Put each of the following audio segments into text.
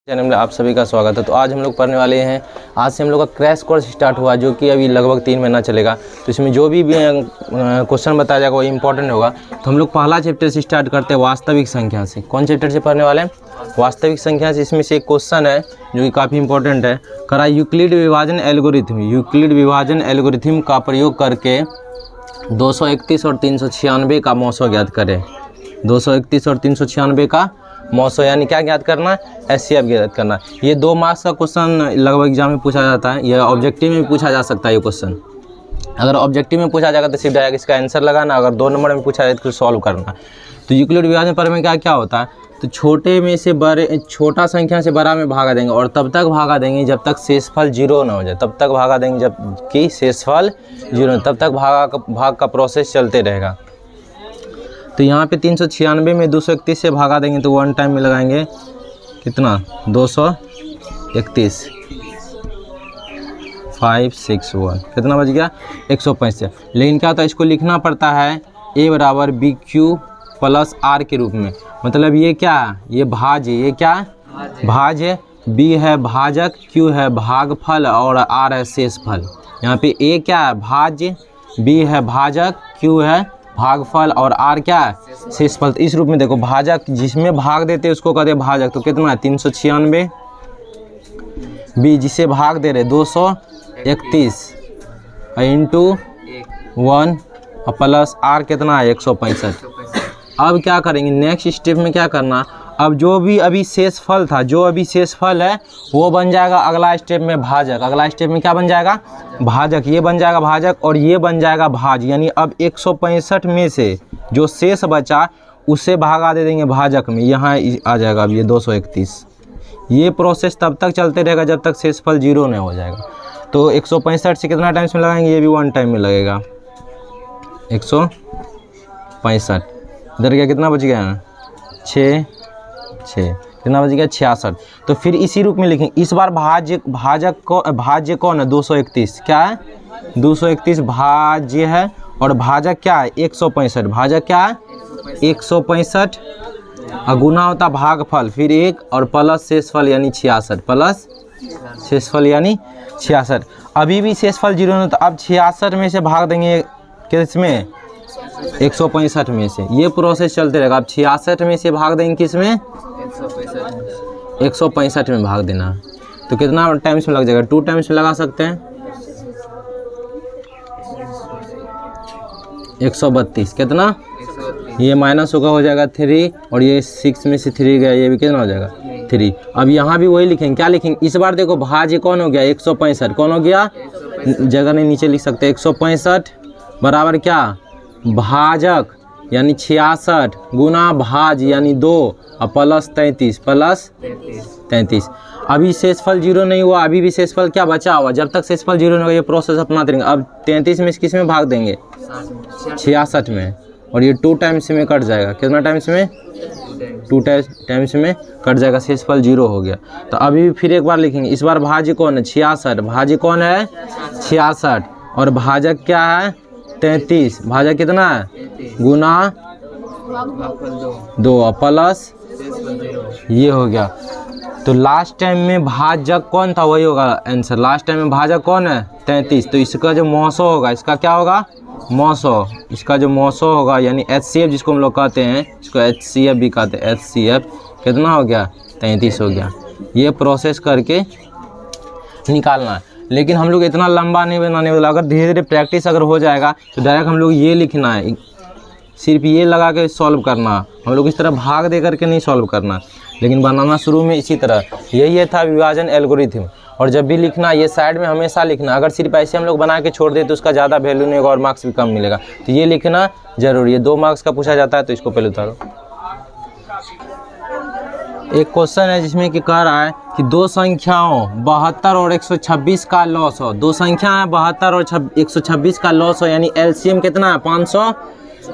Channel में आप सभी का स्वागत है। तो आज हम लोग पढ़ने वाले हैं, आज से हम लोग का क्रैश कोर्स स्टार्ट हुआ जो कि अभी लगभग 3 महीना चलेगा। तो इसमें जो भी क्वेश्चन बताया जाएगा वो इम्पोर्टेंट होगा। तो हम लोग पहला चैप्टर से स्टार्ट करते हैं वास्तविक संख्या से। कौन चैप्टर से पढ़ने वाले हैं? वास्तविक संख्या से। इसमें से एक क्वेश्चन है जो कि काफ़ी इंपॉर्टेंट है। करा यूक्लिड विभाजन एल्गोरिथम, यूक्लिड विभाजन एल्गोरिथम का प्रयोग करके 231 और 396 का मौसो ज्ञात करें। 231 और 396 का मौसो यानी क्या ज्ञात करना है? एचसीएफ ज्ञात करना। ये 2 मार्क्स का क्वेश्चन लगभग एग्जाम में पूछा जाता है। यह ऑब्जेक्टिव में भी पूछा जा सकता है। ये क्वेश्चन अगर ऑब्जेक्टिव में पूछा जाएगा तो सीधा डायरेक्ट इसका आंसर लगाना, अगर 2 नंबर में पूछा जाए तो सॉल्व करना। तो यूक्लिड विभाजन पर में क्या होता है? तो छोटे में से बड़े, छोटा संख्या से बड़ा में भागा देंगे और तब तक भागा देंगे जब तक शेषफल 0 ना हो जाए। तब तक भागा देंगे जब कि शेषफल 0, तब तक भाग का प्रोसेस चलते रहेगा। तो यहाँ पे 396 में 231 से भागा देंगे तो 1 टाइम में लगाएंगे कितना? 231 5 6 1 कितना बच गया? 165। लेकिन क्या होता है, इसको लिखना पड़ता है a बराबर बी क्यू प्लस आर के रूप में। मतलब ये क्या है? ये भाज्य। ये क्या? भाज्य। b है भाजक, q है भागफल और r है शेषफल। यहाँ पे a क्या है? भाज्य, b है भाजक, q है भागफल और r क्या है? शेषफल। तो इस रूप में देखो, भाजक जिसमें भाग देते हैं उसको कहते हैं भाजक। तो कितना है? 396। b जिसे भाग दे रहे 231 इंटू 1 प्लस r कितना है? 165। अब क्या करेंगे नेक्स्ट स्टेप में? क्या करना, अब जो भी अभी शेषफल था, जो अभी शेषफल है वो बन जाएगा अगला स्टेप में भाजक। अगला स्टेप में क्या बन जाएगा? भाजक। ये बन जाएगा भाजक और ये बन जाएगा भाज। यानी अब 165 में से जो शेष बचा उसे भागा दे देंगे भाजक में, यहाँ आ जाएगा अब ये 231। ये प्रोसेस तब तक चलते रहेगा जब तक शेषफल 0 नहीं हो जाएगा। तो 165 से कितना टाइम्स में लगाएंगे? ये भी 1 टाइम में लगेगा। 165 इधर क्या कितना बच गया? 6 कितना बच गया? 66। तो फिर इसी रूप में लिखेंगे। इस बार भाजक कौन है? 231 क्या है? 231 भाज्य है और भाजक क्या है? 165। भाजक क्या है? 165 गुना होता भागफल, फिर 1 और प्लस शेषफल यानी 66। प्लस शेषफल यानी 66। अभी भी शेषफल 0 नहीं, तो अब 66 में से भाग देंगे किस में? 165 में से। ये प्रोसेस चलते रहेगा। अब 66 में से भाग देंगे किस में? 165 में भाग देना। तो कितना टाइम्स में लग जाएगा? 2 टाइम्स में लगा सकते हैं। 132 कितना? ये माइनस होगा, हो जाएगा 3 और ये 6 में से 3 गया, ये भी कितना हो जाएगा? 3। अब यहाँ भी वही लिखेंगे। क्या लिखेंगे इस बार? देखो भाज्य कौन हो गया? 165 कौन हो गया? जगह नहीं नीचे लिख सकते। 165 बराबर क्या? भाजक यानी 66 गुना भाज यानी 2 और प्लस 33 प्लस 33। अभी शेषफल 0 नहीं हुआ, अभी भी शेषफल क्या बचा हुआ? जब तक शेषफल 0 नहीं होगा ये प्रोसेस अपना देंगे। अब 33 में किस में भाग देंगे? 66 में, और ये 2 टाइम्स में कट जाएगा। कितना टाइम्स में? 2 टाइम्स में कट जाएगा। शेषफल 0 हो गया। तो अभी फिर एक बार लिखेंगे। इस बार भाज्य कौन है? 66। भाज्य कौन है? 66 और भाजक क्या है? 33। भाजक कितना है? गुना 2 प्लस ये हो गया। तो लास्ट टाइम में भाजक कौन था? वही होगा आंसर। लास्ट टाइम में भाजक कौन है? 33। तो इसका जो मौसो होगा, इसका क्या होगा? मौसो। इसका जो मौसो होगा यानी एचसीएफ जिसको हम लोग कहते हैं, इसको एचसीएफ भी कहते हैं। एचसीएफ कितना हो गया? 33 हो गया। ये प्रोसेस करके निकालना है। लेकिन हम लोग इतना लंबा नहीं बनाने वाला। अगर धीरे धीरे प्रैक्टिस अगर हो जाएगा तो डायरेक्ट हम लोग ये लिखना है, सिर्फ ये लगा के सॉल्व करना। हम लोग इस तरह भाग दे करके नहीं सॉल्व करना, लेकिन बनाना शुरू में इसी तरह। यही था विभाजन एल्गोरिथम। और जब भी लिखना ये साइड में हमेशा लिखना। अगर सिर्फ ऐसे हम लोग बना के छोड़ दे तो उसका ज़्यादा वैल्यू नहीं होगा और मार्क्स भी कम मिलेगा। तो ये लिखना जरूरी है। 2 मार्क्स का पूछा जाता है तो इसको पहले उतारो। एक क्वेश्चन है जिसमें कि कह रहा है कि 2 संख्याओं 72 और 126 का लॉस हो। 2 संख्या है 72 और 126 का लॉस हो, यानी एलसीएम कितना है?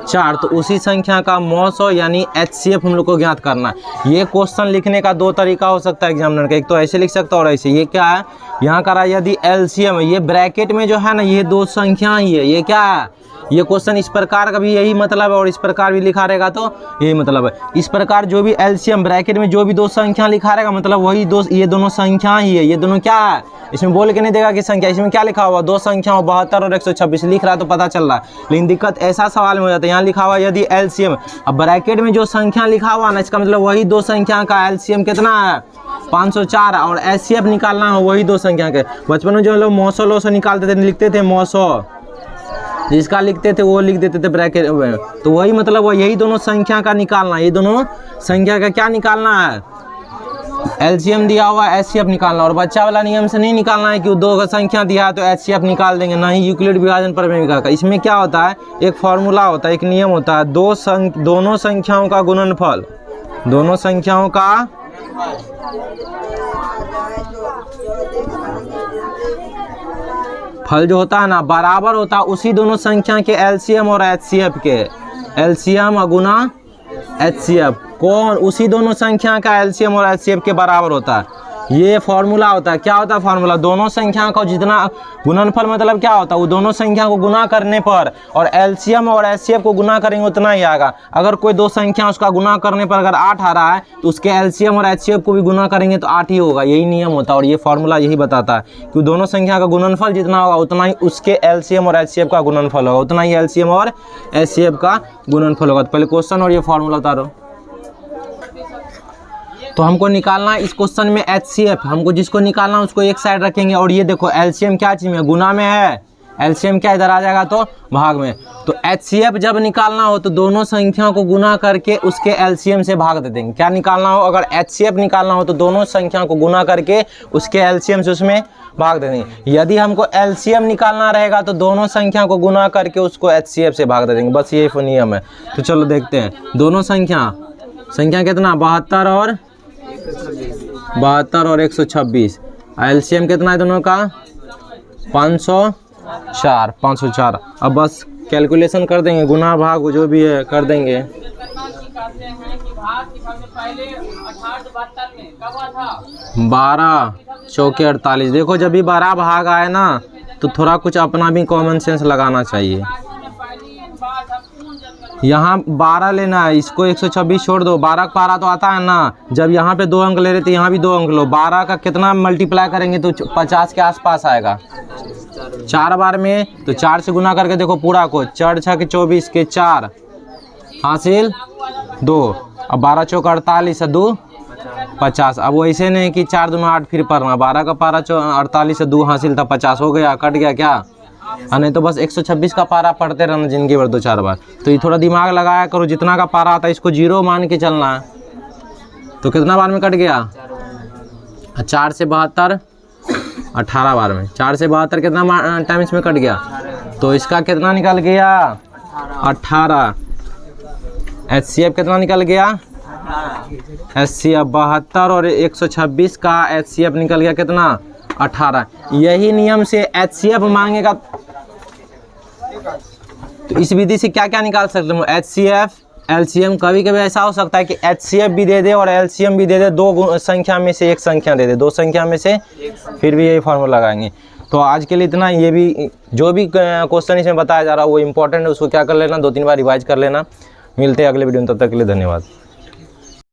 4, तो उसी संख्या का मॉस यानी HCF हम लोग को ज्ञात करना है। ये क्वेश्चन लिखने का 2 तरीका हो सकता है एग्जामिनर का, एक तो ऐसे लिख सकता है और ऐसे। ये क्या है, यहाँ करा यदि LCM है, ये ब्रैकेट में जो है ना ये 2 संख्या ही है, ये क्या है, ये क्वेश्चन इस प्रकार का भी यही मतलब है और इस प्रकार भी लिखा रहेगा तो यही मतलब है। इस प्रकार जो भी LCM ब्रैकेट में जो भी 2 संख्या लिखा रहेगा मतलब वही ये दोनों संख्या ही है। ये दोनों क्या है, इसमें बोल के नहीं देगा कि संख्या, इसमें क्या लिखा हुआ 2 संख्या 72 और 126 लिख रहा है तो पता चल रहा है। लेकिन दिक्कत ऐसा सवाल में हो जाता है, यहाँ लिखा हुआ यदि LCM, अब ब्रैकेट में जो संख्या लिखा हुआ ना इसका मतलब वही 2 संख्या का LCM कितना है 504 और HCF निकालना है वही 2 संख्या के। बचपन में जो लोग मौसो निकालते थे लिखते थे मौसो, जिसका लिखते थे वो लिख देते थे ब्रैकेट में, तो वही मतलब वो यही दोनों संख्या का निकालना है। ये दोनों संख्या का क्या निकालना है, LCM दिया हुआ है HCF निकालना। और बच्चा वाला नियम से नहीं निकालना है कि 2 का संख्या दिया है तो HCF निकाल देंगे, नहीं यूक्लिड विभाजन प्रमेय का। इसमें क्या होता है, एक फॉर्मूला होता है, एक नियम होता है, दोनों संख्याओं का गुणनफल, दोनों संख्याओं का फल जो होता है ना बराबर होता है उसी दोनों संख्या के LCM और HCF के, LCM गुना HCF कौन, उसी दोनों संख्या का LCM और HCF के बराबर होता है। ये फॉर्मूला होता है। क्या होता है फॉर्मूला, दोनों संख्या का जितना गुणनफल मतलब क्या होता है, वो दोनों संख्या को गुना करने पर और LCM और HCF को गुना करेंगे उतना ही आएगा। अगर कोई 2 संख्या उसका गुना करने पर अगर 8 आ रहा है तो उसके LCM और HCF को भी गुना करेंगे तो 8 ही होगा, यही नियम होता है। और ये फॉर्मूला यही बताता है कि दोनों संख्या का गुणनफल जितना होगा उतना ही उसके LCM और HCF का गुणनफल होगा, उतना ही LCM और HCF का गुणनफल होगा। तो पहले क्वेश्चन और ये फॉर्मूला उतारो। तो हमको निकालना है इस क्वेश्चन में HCF, हमको जिसको निकालना है उसको एक साइड रखेंगे। और ये देखो LCM क्या चीज़ में, गुना में है, LCM क्या इधर आ जाएगा तो भाग में। तो HCF जब निकालना हो तो दोनों संख्या को गुना करके उसके LCM से भाग दे देंगे। क्या निकालना हो, अगर HCF निकालना हो तो दोनों संख्या को गुना करके उसके LCM से उसमें भाग दे देंगे। यदि हमको LCM निकालना रहेगा तो दोनों संख्या को गुना करके उसको HCF से भाग दे देंगे, बस ये नियम है। तो चलो देखते हैं, दोनों संख्या कितना 72 और 126, LCM कितना है दोनों का 504। अब बस कैलकुलेशन कर देंगे, गुना भाग जो भी है कर देंगे। 12 चौके 48। देखो जब भी 12 भाग आए ना तो थोड़ा कुछ अपना भी कॉमन सेंस लगाना चाहिए। यहाँ 12 लेना है, इसको 126 छोड़ दो, 12 का पारा तो आता है ना। जब यहाँ पे 2 अंक ले रहे थे यहाँ भी 2 अंक लो, 12 का कितना मल्टीप्लाई करेंगे तो 50 के आसपास आएगा 4 बार में। तो 4 से गुना करके देखो पूरा को, 4 6 के 24 के 4 हासिल 2, अब 12 चौक 48 2 50। अब वैसे नहीं कि 4 दूना 8 फिर पढ़ना, 12 का पारा 48 2 हासिल था 50 हो गया, कट गया क्या, नहीं तो बस 126 का पारा पढ़ते रहना जिंदगी भर 2-4 बार। तो ये थोड़ा दिमाग लगाया करो, जितना का पारा आता है इसको 0 मान के चलना है। तो कितना बार में कट गया, 4 से 72 18 बार में, 4 से 72 कितना टाइम इसमें कट गया, तो इसका कितना निकल गया 18। HCF कितना निकल गया, HCF 72 और 126 का HCF निकल गया कितना 18। यही नियम से HCF मांगेगा तो इस विधि से क्या क्या निकाल सकते हो, HCF LCM। कभी कभी ऐसा हो सकता है कि HCF भी दे दे और LCM भी दे दे, 2 संख्या में से 1 संख्या दे दे, 2 संख्या में से, फिर भी यही फॉर्मूला लगाएंगे। तो आज के लिए इतना। ये भी जो भी क्वेश्चन इसमें बताया जा रहा है वो इंपॉर्टेंट है, उसको क्या कर लेना 2-3 बार रिवाइज कर लेना। मिलते हैं अगले वीडियो में, तब तक के लिए धन्यवाद।